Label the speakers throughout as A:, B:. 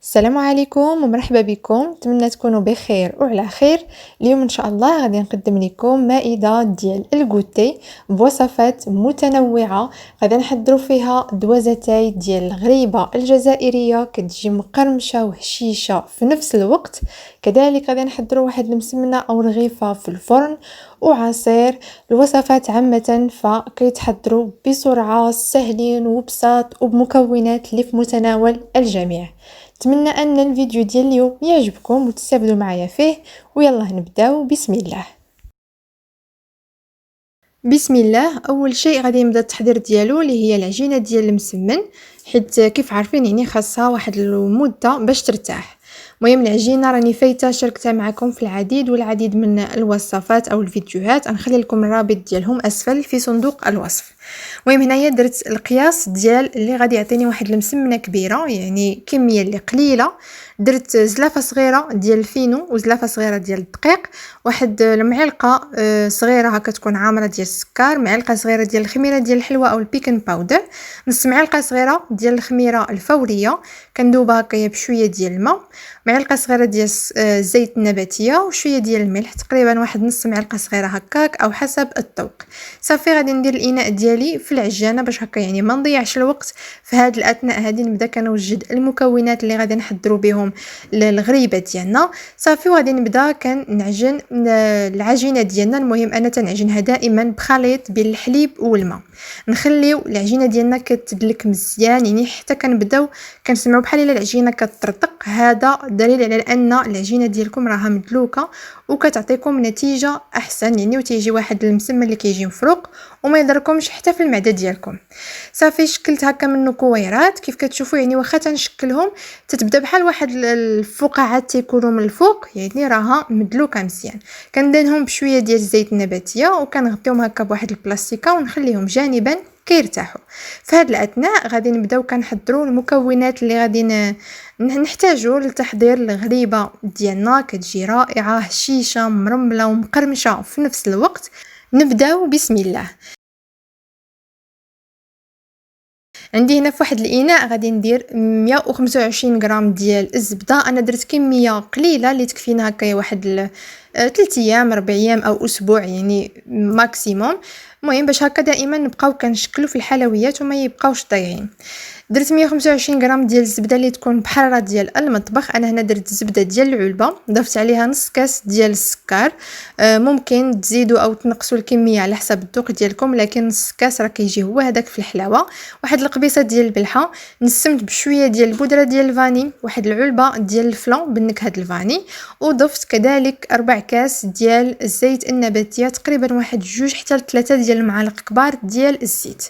A: السلام عليكم ومرحبا بكم، نتمنى تكونوا بخير وعلى خير. اليوم ان شاء الله غادي نقدم لكم مائده ديال الكوتي بوصفات متنوعه. غادي نحضروا فيها دوازتاي ديال الغريبه الجزائريه كتجي مقرمشه وهشيشه في نفس الوقت. كذلك غادي نحضروا واحد المسمنه او رغيفه في الفرن وعصير. الوصفات عامه فكيتحضروا بسرعه، سهلين وبساط وبمكونات اللي في متناول الجميع. نتمنى ان الفيديو ديال اليوم يعجبكم وتستافدوا معايا فيه، ويلا نبداو. بسم الله. بسم الله. اول شيء غادي نبدا التحضير ديالو اللي هي العجينه ديال المسمن، حيت كيف عارفين يعني خاصها واحد المده باش ترتاح. المهم العجينه راني فايته شاركتها معكم في العديد والعديد من الوصفات او الفيديوهات، غنخلي لكم الرابط ديالهم اسفل في صندوق الوصف. المهم هنايا درت القياس ديال اللي غادي يعطيني واحد المسمنه كبيره، يعني كميه اللي قليله. درت زلافه صغيره ديال الفينو وزلافه صغيره ديال الدقيق، واحد المعلقه صغيره هكا تكون عامره ديال السكر، معلقه صغيره ديال الخميره ديال الحلوى او البيكن باودر، نص معلقه صغيره ديال الخميره الفوريه كندوبها هكايا بشويه ديال الماء، معلقه صغيره ديال الزيت النباتيه وشويه ديال الملح، تقريبا واحد نص معلقه صغيره هكاك او حسب الذوق. صافي غادي ندير الاناء ديالي في العجانه باش هكا يعني ما نضيعش الوقت. في هذه الاثناء هذه نبدا كنوجد المكونات اللي غادي نحضروا بهم الغريبه ديالنا. صافي وغادي نبدا كنعجن العجينه ديالنا. المهم انا تنعجنها دائما بخليط بين الحليب والماء، نخليو العجينه ديالنا كتدلك مزيان، يعني حتى كنبداو كنسمعوا بحال الا العجينه كتطرطق. هذا دليل على ان العجينه ديالكم راها مدلوكه وكتعطيكم نتيجه احسن، يعني وتيجي واحد المسمن اللي كيجي مفروق وما يضركمش حتى في المعده ديالكم. صافي شكلت هكا منه كويرات كيف كتشوفوا، يعني واخا تنشكلهم تتبدا بحال واحد الفقاعات تيكونوا من الفوق، يعني راها مدلوكه مزيان. كندهنهم بشويه ديال الزيت النباتيه وكنغطيهم هكا بواحد البلاستيكه ونخليهم جانبا كيرتاحوا. في هذه الاثناء غادي نبداو كنحضروا المكونات اللي غادي نحتاجو لتحضير الغريبه ديالنا، كتجي رائعه هشيشه مرمله ومقرمشه في نفس الوقت. نبداو بسم الله. عندي هنا في واحد الاناء غادي ندير 125 غرام ديال الزبده. انا درت كميه قليله اللي تكفينا هكايا واحد 3 ايام 4 ايام او اسبوع يعني ماكسيموم. المهم باش هكا دائما نبقاو كنشكلوا في الحلويات وما يبقاوش ضايعين. درت 125 غرام ديال الزبده اللي تكون بحراره ديال المطبخ. انا هنا درت زبده ديال العلبه، ضفت عليها نص كاس ديال السكر. ممكن تزيدوا او تنقصوا الكميه على حسب الذوق ديالكم، لكن نص كاس راه كيجي هو هذاك في الحلاوه. واحد القبيصه ديال البلحه، نسمت بشويه ديال البودره ديال الفاني، واحد العلبه ديال الفلان بالنكهه الفاني، وضفت كذلك 4 كاس ديال الزيت النباتيه، تقريبا واحد 2 حتى 3 ديال المعالق كبار ديال الزيت.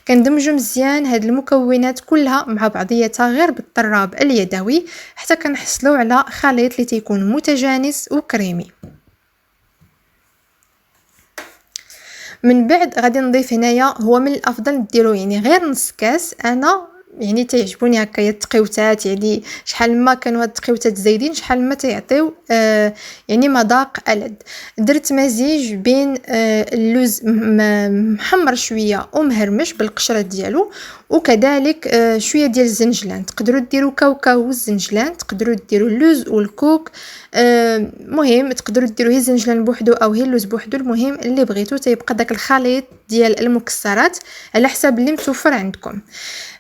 A: كندمجوا مزيان هاد المكونات كلها مع بعضياتها غير بالطراب اليدوي حتى كنحصلوا على خليط اللي تيكون متجانس وكريمي. من بعد غادي نضيف هنايا، هو من الافضل ديروا يعني غير نص كاس، انا يعني تيعجبوني هكايا التقيوتات، يعني شحال ما كانوا هاد التقيوتات زايدين شحال ما تيعطيو يعني مذاق ألذ. درت مزيج بين اللوز محمر شويه ومهرمش بالقشره ديالو، وكذلك شويه ديال الزنجلان. تقدروا ديروا كاوكاو والزنجلان، تقدروا ديروا اللوز والكوك، مهم تقدروا ديروا هي الزنجلان بوحدو او هي اللوز بوحدو، المهم اللي بغيتو تيبقى داك الخليط ديال المكسرات على حساب اللي متوفر عندكم.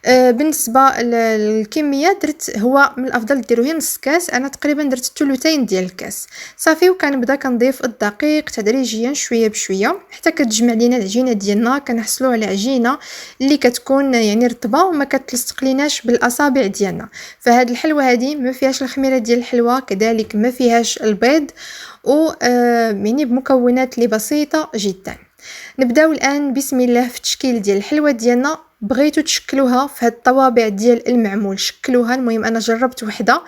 A: بالنسبه للكميه درت، هو من الافضل ديروا هي نص كاس، انا تقريبا درت ثلثين ديال الكاس. صافي وكنبدا كنضيف الدقيق تدريجيا شويه بشويه حتى كتجمع لينا العجينه ديالنا. كنحصلوا على عجينه اللي كتكون يعني رطبه وما كتلصق ليناش بالاصابع ديالنا. فهاد الحلوه هذه ما فيهاش الخميره ديال الحلوه، كذلك ما فيهاش البيض، و يعني بمكونات اللي بسيطه جدا. نبداو الان بسم الله في التشكيل ديال الحلوه ديالنا. بغيتو تشكلوها في هاد الطوابع ديال المعمول شكلوها. المهم انا جربت وحده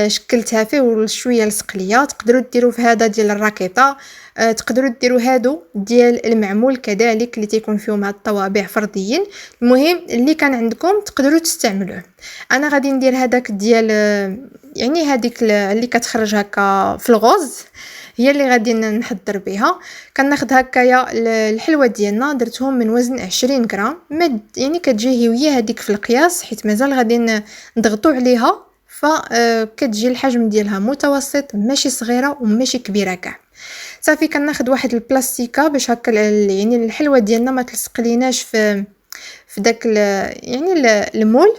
A: شكلتها فيه شويه لصق ليا. تقدروا ديروا في هذا ديال الراكيطه، تقدروا ديروا هادو ديال المعمول كذلك اللي تيكون فيهم هاد الطوابع فرديين. المهم اللي كان عندكم تقدروا تستعملوه. انا غادي ندير هذاك ديال يعني هذيك اللي كتخرج هكا في الغوز، هي اللي غادي نحضر بها. كناخذ هكايا الحلوه ديالنا، درتهم من وزن 20 غرام، يعني كتجي هي هذيك في القياس، حيت مازال غادي نضغطوا عليها فكتجي الحجم ديالها متوسط، ماشي صغيره وماشي كبيره كاع. صافي كناخذ واحد البلاستيكه باش هكا يعني الحلوه ديالنا ما تلصق ليناش في داك يعني المول.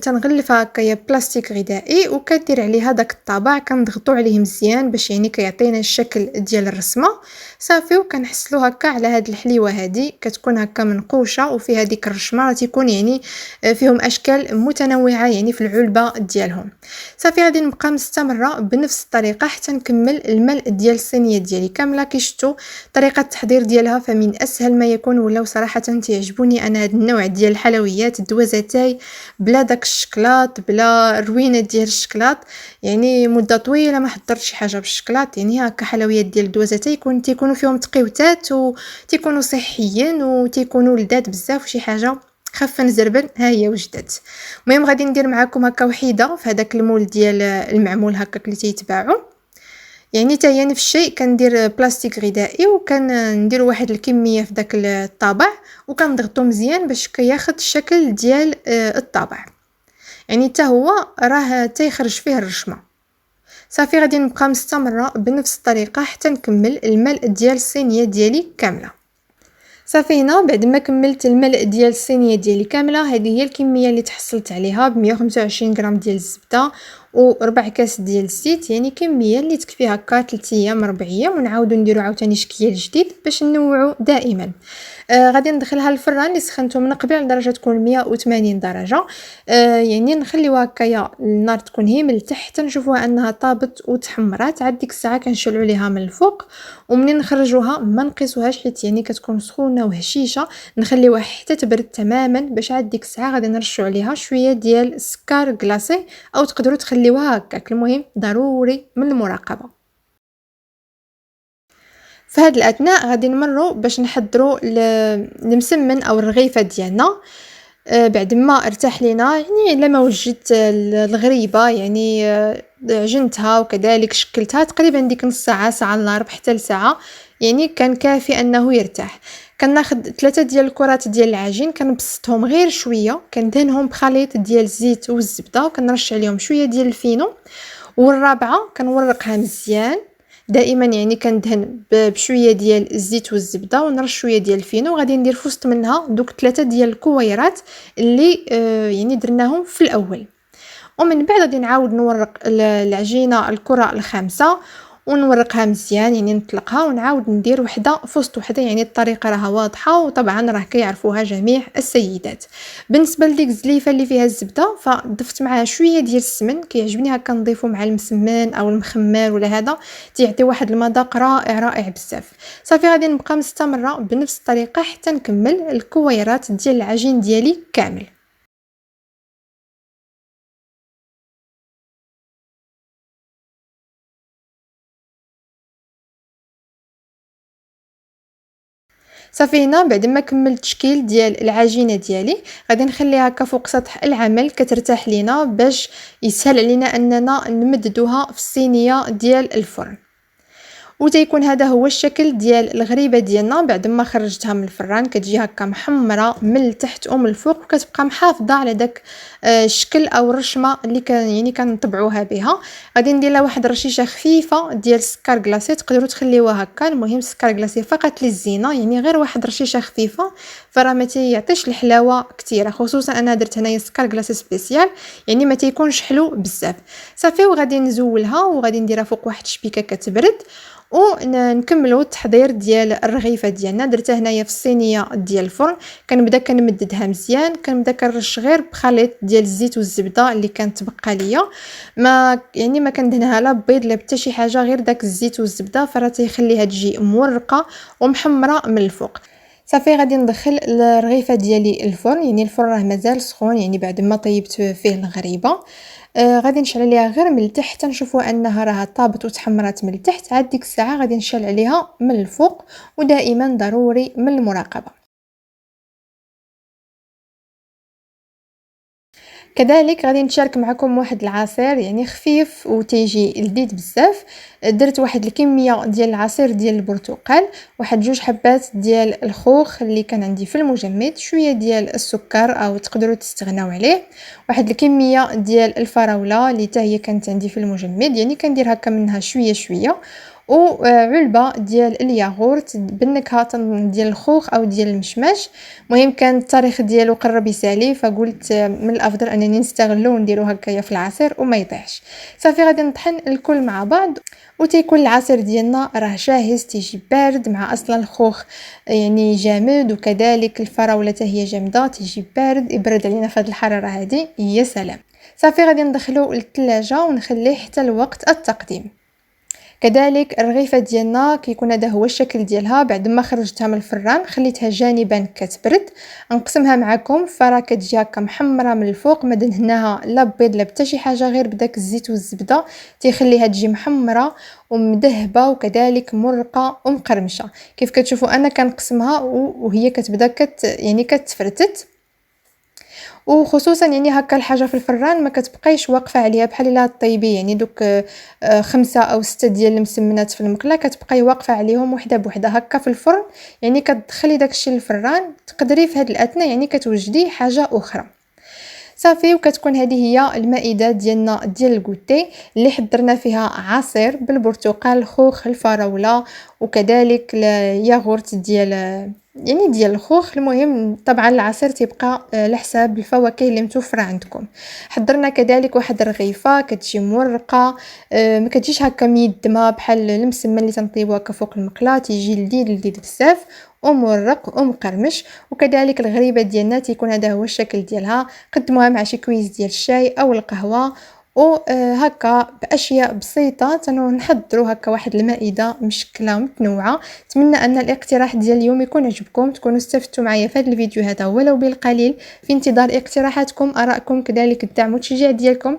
A: تنغلفها هكايا بلاستيك غذائي وكندير عليها داك الطابع، كنضغطو عليه مزيان باش يعني كيعطينا الشكل ديال الرسمه. صافي وكنحصلو هكا على هاد الحليوه هادي، كتكون هكا منقوشه وفيها ديك الرشمه، راه تيكون يعني فيهم اشكال متنوعه يعني في العلبه ديالهم. صافي غادي نبقى مستمره بنفس الطريقه حتى نكمل الملء ديال الصينيه ديالي كامله. كي شفتوا طريقه التحضير ديالها فمن اسهل ما يكون، ولاو صراحه تعجبوني انا هاد النوع ديال الحلويات، الدوازاتاي بلا داك الشكلاط، بلا الروينه ديال الشكلاط. يعني مده طويله ما حضرت شي حاجه بالشكلاط، يعني هكا حلويات ديال الدوازاتاي تيكونوا فيهم تقيوتات وتيكونوا صحيين وتيكونوا لذاذ بزاف، وشي حاجه خفه نزربن ها هي وجدت. المهم غادي ندير معكم هكا وحيده في هذاك المول ديال المعمول هكاك اللي تيتباعوا. يعني حتى هي نفس الشيء، كندير بلاستيك غذائي وكندير واحد الكميه في داك الطابع وكنضغطو مزيان باش كياخد الشكل ديال الطابع، يعني حتى هو راه تيخرج فيه الرشمه. صافي غادي نبقى مستمره بنفس الطريقه حتى نكمل الملء ديال الصينيه ديالي كامله. صافي هنا بعد ما كملت الملء ديال الصينيه ديالي كامله، هذه هي الكميه اللي تحصلت عليها ب 125 غرام ديال الزبده وربع كاس ديال الزيت، يعني كميه اللي تكفي هكا 3 ايام 4 ايام، ونعاودو نديرو عاوتاني شكيال جديد باش ننوعو دائما. غادي ندخلها الفران اللي سخنته من قبل على درجه تكون 180 درجه. يعني نخليوها هكايا النار تكون هي من التحت حتى نشوفوها انها طابت وتحمرات. عاد ديك الساعه كنشعلوا عليها من الفوق، ومنين نخرجوها ما نقيسوهاش حيت يعني كتكون سخونه وهشيشه، نخليوها حتى تبرد تماما باش عاد ديك الساعه غادي نرشوا عليها شويه ديال السكر كلاصي، او تقدروا تخليوها هكاك. المهم ضروري من المراقبه. في هاد الاثناء غادي نمروا باش نحضروا المسمن او الرغيفه ديالنا. بعد ما ارتاح لينا، يعني لما وجدت الغريبه يعني عجنتها وكذلك شكلتها تقريبا ديك نص ساعه، ساعه الا ربع حتى لساعه، يعني كان كافي انه يرتاح. كناخذ 3 ديال الكرات ديال العجين، كنبسطهم غير شويه، كندهنهم بخليط ديال الزيت والزبده وكنرش عليهم شويه ديال الفينو. والرابعه كنورقها مزيان دائما، يعني كندهن بشويه ديال الزيت والزبده ونرش شويه ديال الفينو، وغادي ندير في وسط منها دوك 3 ديال الكويرات اللي يعني درناهم في الاول. ومن بعد غادي نعاود نورق العجينه الكره الخامسه ونورقها مزيان، يعني نطلقها ونعاود ندير وحده في وسط وحده. يعني الطريقه راها واضحه وطبعا راه كيعرفوها جميع السيدات. بالنسبه لديك الزليفه اللي فيها الزبده فضفت معها شويه ديال السمن، كيعجبني هكا نضيفو مع المسمن او المخمر ولا هذا، تيعطي واحد المذاق رائع رائع بزاف. صافي غادي نبقى مستمره بنفس الطريقه حتى نكمل الكويرات ديال العجين ديالي كامل. صافي هنا بعد ما كملت تشكيل ديال العجينه ديالي، غادي نخليها هكا فوق سطح العمل كترتاح لينا باش يسهل علينا اننا نمددوها في الصينيه ديال الفرن. وتيكون هذا هو الشكل ديال الغريبه ديالنا بعد ما خرجتها من الفران. كتجي هكا محمره من التحت ومن الفوق، وكتبقى محافظه على داك الشكل او الرشمه اللي كان يعني كنطبعوها بها. غادي ندير لها واحد الرشيشه خفيفه ديال السكر كلاصي، تقدروا تخليوها هكا. المهم السكر كلاصي فقط للزينه، يعني غير واحد الرشيشه خفيفه، فراه ما تيعطيش الحلاوه كثيره، خصوصا انا درت هنايا سكر كلاصي سبيسيال، يعني ما تيكونش حلو بزاف. صافي وغادي نزولها وغادي نديرها فوق واحد الشبيكه كتبرد، ونكملوا التحضير ديال الرغيفه ديالنا. درتها هنايا في الصينيه ديال الفرن، كنبدا كنمددها مزيان، كنبدا كنرش غير بخليط ديال الزيت والزبده اللي كانت تبقى ليا. ما كندهنها لا بيض لا حتى شي حاجه، غير داك الزيت والزبده، فراه تيخليها تجي مورقه ومحمره من الفوق. صافي غادي ندخل الرغيفه ديالي الفرن، يعني الفرن راه مازال سخون، يعني بعد ما طيبت فيه الغريبه. غادي نشعل عليها غير من التحت حتى نشوفوا انها راها طابت وتحمرات من التحت. عاد ديك الساعه غادي نشعل عليها من الفوق، ودائما ضروري من المراقبه. كذلك غادي نشارك معكم واحد العصير يعني خفيف وتيجي لذيذ بزاف. درت واحد الكميه ديال العصير ديال البرتقال، واحد 2 حبات ديال الخوخ اللي كان عندي في المجمد، شويه ديال السكر او تقدروا تستغناو عليه، واحد الكميه ديال الفراوله اللي حتى هي كانت عندي في المجمد، يعني كندير هكا منها شويه شويه، وعلبه ديال الياغورت بالنكهه ديال الخوخ او ديال المشماش. المهم كان التاريخ ديالو قرب يسالي، فقلت من الافضل انني نستغلو ونديرو هكايا في العصير وما يضيعش. صافي غادي نطحن الكل مع بعض وتيكون العصير ديالنا راه جاهز، تيجي بارد مع اصلا الخوخ يعني جامد، وكذلك الفراوله حتى هي جامده تيجي بارد، يبرد علينا في هذه الحراره هذه يا سلام. صافي غادي ندخلو للثلاجه ونخليه حتى لوقت التقديم. كذلك الرغيفه ديالنا كيكون هذا هو الشكل ديالها بعد ما خرجتها من الفران، خليتها جانبا كتبرد. نقسمها معكم، فرا كتجي هكا محمره من الفوق، ما دهناها لا بيض لا حتى شي حاجه، غير بداك الزيت والزبده تيخليها تجي محمره ومذهبه وكذلك مرقه ومقرمشه. كيف كتشوفوا انا كنقسمها وهي كتبدا يعني كتفرتت، وخصوصا يعني هكا الحاجه في الفران ما كتبقايش واقفه عليها بحال الا طيبي، يعني دوك 5 أو 6 ديال المسمنات في المقله كتبقاي واقفه عليهم وحده بوحده هكا في الفرن، يعني كتدخلي داكشي للفران تقدري في هذه الاثناء يعني كتوجدي حاجه اخرى. صافي وكتكون هذه هي المائده ديالنا ديال الكوتي اللي حضرنا فيها عصير بالبرتقال، الخوخ، الفراوله، وكذلك الياغورت ديال الخوخ. المهم طبعا العصير تيبقى على حساب الفواكه اللي متوفره عندكم. حضرنا كذلك واحد الرغيفه كتجي مرقه، ما كتجيش هكا ميدمه بحال المسمن اللي تنطيبو هكا فوق المقله، تيجي لذيذ بزاف ومرق ومقرمش. وكذلك الغريبه ديالنا تيكون هذا هو الشكل ديالها، قدموها مع شي كويس ديال الشاي او القهوه، وهكا باشياء بسيطه نحضروا هكا واحد المائده مشكله متنوعه. اتمنى ان الاقتراح ديال اليوم يكون عجبكم، تكونوا استفدتوا معايا في هذا الفيديو هذا ولو بالقليل. في انتظار اقتراحاتكم، ارائكم، كذلك الدعم والتشجيع ديالكم.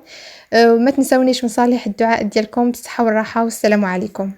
A: وما تنسونيش من صالح الدعاء ديالكم بالصحه والراحه، والسلام عليكم.